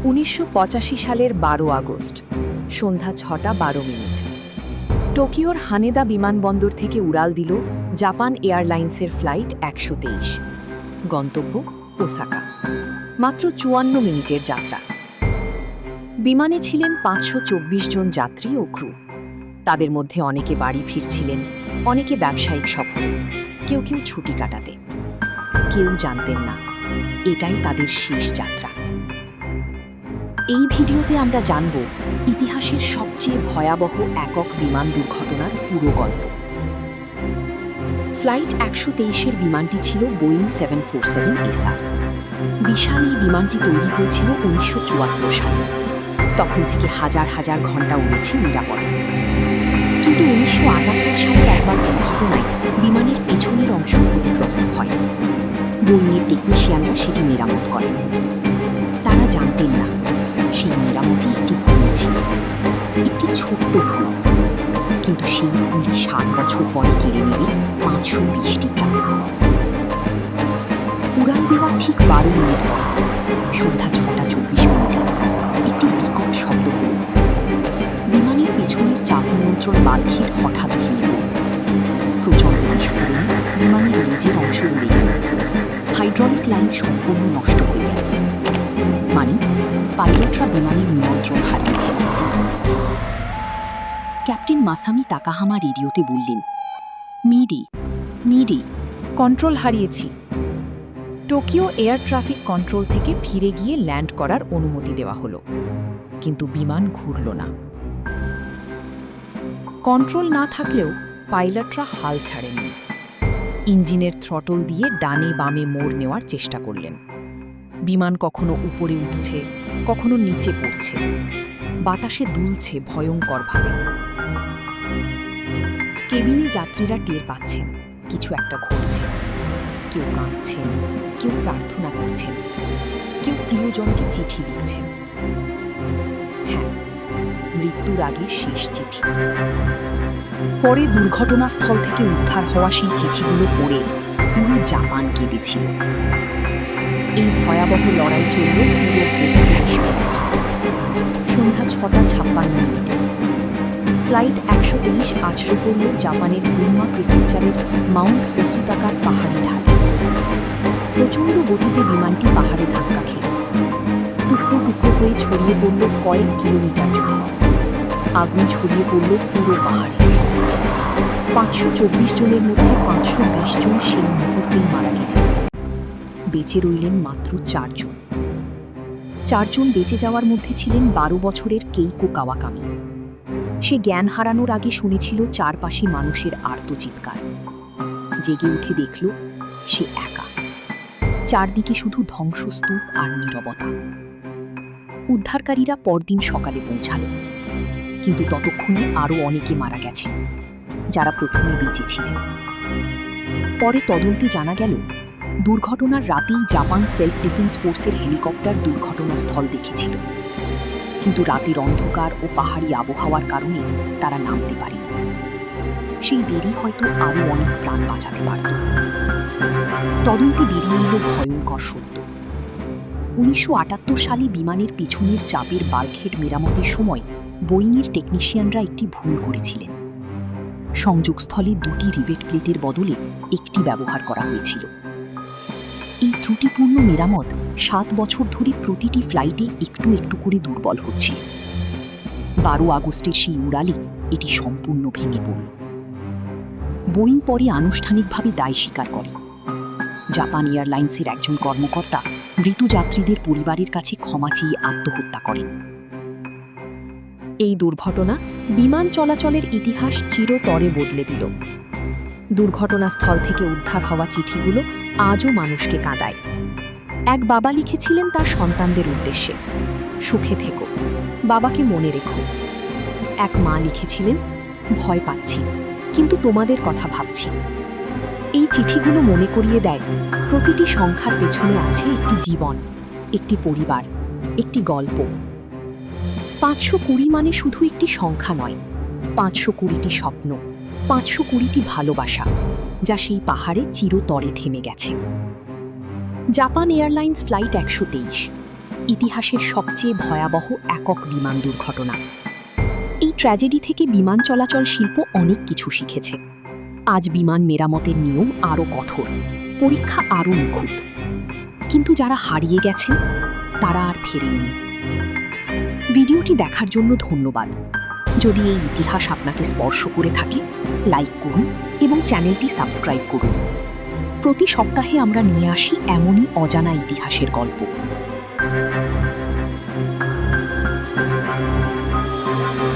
1985 সালের 12 আগস্ট সন্ধ্যা 6:12। টোকিওর হানেদা বিমানবন্দর থেকে উড়াল দিল জাপান এয়ারলাইন্সের ফ্লাইট 123। গন্তব্য ওসাকা। মাত্র 54 মিনিটের যাত্রা। বিমানে ছিলেন 524 জন যাত্রী ও ক্রু। তাদের মধ্যে অনেকে বাড়ি ফিরছিলেন, অনেকে ব্যবসায়িক সফরে, কেউ কেউ ছুটি কাটাতে। কেউ জানতেন না এটাই তাদের শেষ যাত্রা। এই ভিডিওতে আমরা জানব ইতিহাসের সবচেয়ে ভয়াবহ একক বিমান দুর্ঘটনার পুরো গল্প। ফ্লাইট 123-এর বিমানটি ছিল বোয়িং 747 SR। বিশাল এই বিমানটি তৈরি হয়েছিল 1974 সালে। তখন থেকে হাজার হাজার ঘন্টা উড়েছে নিরাপদে। কিন্তু 1978 সালের একবার দুর্ঘটনায় বিমানের পেছনের অংশ ক্ষতিগ্রস্ত হয়। বোয়িংয়ের টেকনিশিয়ানরা সেটি মেরামত করেন। তারা জানতেন না সেই মেরামতি একটি ভুল ছিল, একটি ছোট্ট ভুল। কিন্তু সেই ভুলই 7 বছর পরে কেড়ে নেবে 520টি প্রাণ। উড়াল দেওয়ার ঠিক 12 মিনিট পর সন্ধ্যা 6:24 একটি বিকট শব্দ হল। বিমানের পেছনের চাপ নিয়ন্ত্রণ বাল্বটি হঠাৎ ভেঙে পড়ল। প্রচণ্ড বিস্ফোরণে বিমানের লেজের অংশ উড়ে গেল। হাইড্রোলিক লাইন সম্পূর্ণ নষ্ট হয়ে গেল। মানে পাইলটরা বিমানের নিয়ন্ত্রণ হারিয়ে ফেলল। ক্যাপ্টেন মাসামি তাকাহামা রেডিওতে বললেন, মিডি, কন্ট্রোল হারিয়েছি। টোকিও এয়ার ট্রাফিক কন্ট্রোল থেকে ফিরে গিয়ে ল্যান্ড করার অনুমতি দেওয়া হলো, কিন্তু বিমান ঘুরল না। কন্ট্রোল না থাকলেও পাইলটরা হাল ছাড়েননি। ইঞ্জিনের থ্রটল দিয়ে ডানে বামে মোড় নেওয়ার চেষ্টা করলেন। বিমান কখনো উপরে উঠছে, কখনো নিচে পড়ছে, বাতাসে দুলছে ভয়ঙ্করভাবে। কেবিনে যাত্রীরা টের পাচ্ছেন কিছু একটা ঘটছে। কেউ কাঁদছেন, কেউ প্রার্থনা করছেন, কেউ প্রিয়জনকে চিঠি লিখছেন। হ্যাঁ, মৃত্যুর আগে শেষ চিঠি। পরে দুর্ঘটনাস্থল থেকে উদ্ধার হওয়া সেই চিঠিগুলো পড়ে পুরো জাপান কেঁদেছিল। এই ভয়াবহ লড়াই চলল পুরো 32 মিনিট। সন্ধ্যা 6:56 ফ্লাইট 123 আছড়ে পড়ল জাপানের গুনমা প্রিফেকচারের মাউন্ট ওসুতাকার পাহাড়ি ঢালে। প্রচণ্ড গতিতে বিমানটি পাহাড়ে ধাক্কা খেল। টুকরো টুকরো হয়ে ছড়িয়ে পড়ল কয়েক কিলোমিটার জুড়ে। আগুন ছড়িয়ে পড়ল পুরো পাহাড়ে। 524 জনের মধ্যে 520 জন সেই মুহূর্তেই মারা গেলেন। বেঁচে রইলেন মাত্র 4 জন। 4 জন বেঁচে যাওয়ার মধ্যে ছিলেন 12 বছরের কেইকো কাওয়াকামি। সে জ্ঞান হারানোর আগে শুনেছিল চারপাশে মানুষের আর্তচিৎকার। জেগে উঠে দেখল সে একা। চারদিকে শুধু ধ্বংসস্তূপ আর নীরবতা। উদ্ধারকারীরা পরদিন সকালে পৌঁছাল, কিন্তু ততক্ষণে আরও অনেকে মারা গেছেন যারা প্রথমে বেঁচে ছিলেন। পরে তদন্তে জানা গেল দুর্ঘটনার রাতেই জাপান সেলফ ডিফেন্স ফোর্সের হেলিকপ্টার দুর্ঘটনাস্থল দেখেছিল, কিন্তু রাতের অন্ধকার ও পাহাড়ি আবহাওয়ার কারণে তারা নামতে পারেনি। সেই দেরি হয়তো আরও অনেক প্রাণ বাঁচাতে পারত। তদন্তে বেরিয়ে এল ভয়ঙ্কর সত্য। 1978 সালে বিমানের পিছনের চাপের বাল্কহেড মেরামতের সময় বোয়িংয়ের টেকনিশিয়ানরা একটি ভুল করেছিলেন। সংযোগস্থলে 2টি রিভেট প্লেটের বদলে একটি ব্যবহার করা হয়েছিল। এই ত্রুটিপূর্ণ মেরামত 7 বছর ধরে প্রতিটি ফ্লাইটে একটু একটু করে দুর্বল হচ্ছে। 12 আগস্টের সেই উড়ালে এটি সম্পূর্ণ ভেঙে পড়ল। বোয়িং পরে আনুষ্ঠানিকভাবে দায় স্বীকার করে। জাপান এয়ারলাইন্সের একজন কর্মকর্তা মৃত যাত্রীদের পরিবারের কাছে ক্ষমা চেয়ে আত্মহত্যা করেন। এই দুর্ঘটনা বিমান চলাচলের ইতিহাস চিরতরে বদলে দিল। দুর্ঘটনাস্থল থেকে উদ্ধার হওয়া চিঠিগুলো আজও মানুষকে কাঁদায়। এক বাবা লিখেছিলেন তার সন্তানদের উদ্দেশ্যে, সুখে থেকো, বাবাকে মনে রেখো। এক মা লিখেছিলেন, ভয় পাচ্ছি, কিন্তু তোমাদের কথা ভাবছি। এই চিঠিগুলো মনে করিয়ে দেয় প্রতিটি সংখ্যার পেছনে আছে একটি জীবন, একটি পরিবার, একটি গল্প। 520 মানে শুধু একটি সংখ্যা নয়, 520টি স্বপ্ন, 520টি ভালোবাসা, যা সেই পাহাড়ে চিরতরে থেমে গেছে। জাপান এয়ারলাইন্স ফ্লাইট 123 ইতিহাসের সবচেয়ে ভয়াবহ একক বিমান দুর্ঘটনা। এই ট্র্যাজেডি থেকে বিমান চলাচল শিল্প অনেক কিছু শিখেছে। আজ বিমান মেরামতের নিয়ম আরও কঠোর, পরীক্ষা আরও নিখুঁত। কিন্তু যারা হারিয়ে গেছেন তারা আর ফেরেননি। ভিডিওটি দেখার জন্য ধন্যবাদ। যদি এই ইতিহাস আপনাকে স্পর্শ করে থাকে, লাইক করুন এবং চ্যানেলটি সাবস্ক্রাইব করুন। প্রতি সপ্তাহে আমরা নিয়ে আসি এমনই অজানা ইতিহাসের গল্প।